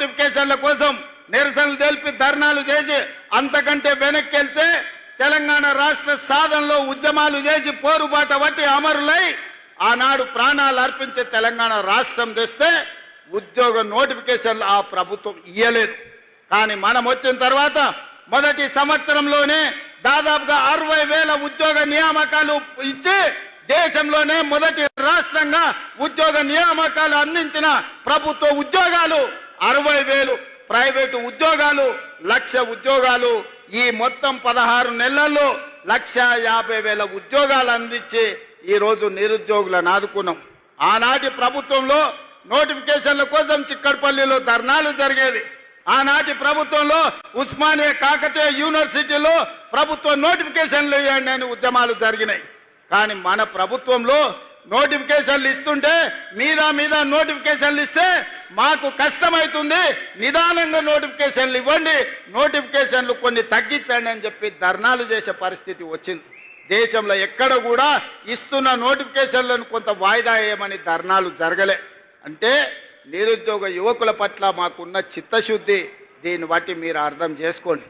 నోటిఫికేషన్ల కోసం నిరసనలు తెలిపి ధర్నాలు చేసి అంతకంటే వెనక్కి వెళ్తే తెలంగాణ రాష్ట్ర సాధనలో ఉద్యమాలు చేసి పోరుబాట పట్టి అమరులై ఆనాడు ప్రాణాలు అర్పించే తెలంగాణ రాష్ట్రం తెస్తే ఉద్యోగ నోటిఫికేషన్లు ఆ ప్రభుత్వం ఇయ్యలేదు. కానీ మనం వచ్చిన తర్వాత మొదటి సంవత్సరంలోనే దాదాపుగా 60,000 ఉద్యోగ నియామకాలు ఇచ్చి దేశంలోనే మొదటి రాష్ట్రంగా ఉద్యోగ నియామకాలు అందించిన ప్రభుత్వ ఉద్యోగాలు 60,000, ప్రైవేటు ఉద్యోగాలు 1,00,000 ఉద్యోగాలు. ఈ మొత్తం 16 నెలల్లో 1,50,000 ఉద్యోగాలు అందించి ఈ రోజు నిరుద్యోగులను ఆదుకున్నాం. ఆనాటి ప్రభుత్వంలో నోటిఫికేషన్ల కోసం చిక్కడపల్లిలో ధర్నాలు జరిగేది. ఆనాటి ప్రభుత్వంలో ఉస్మానియా కాకతీయ యూనివర్సిటీలో ప్రభుత్వ నోటిఫికేషన్లు ఇవ్వండి అని ఉద్యమాలు జరిగినాయి. కానీ మన ప్రభుత్వంలో నోటిఫికేషన్లు ఇస్తుంటే మీద నోటిఫికేషన్లు ఇస్తే మాకు కష్టమవుతుంది, నిదానంగా నోటిఫికేషన్లు ఇవ్వండి, నోటిఫికేషన్లు కొన్ని తగ్గించండి అని చెప్పి ధర్నాలు చేసే పరిస్థితి వచ్చింది. దేశంలో ఎక్కడ కూడా ఇస్తున్న నోటిఫికేషన్లను కొంత వాయిదా వేయమని ధర్నాలు జరగలే. అంటే నిరుద్యోగ యువకుల పట్ల మాకున్న చిత్తశుద్ధి దీన్ని బట్టి మీరు అర్థం చేసుకోండి.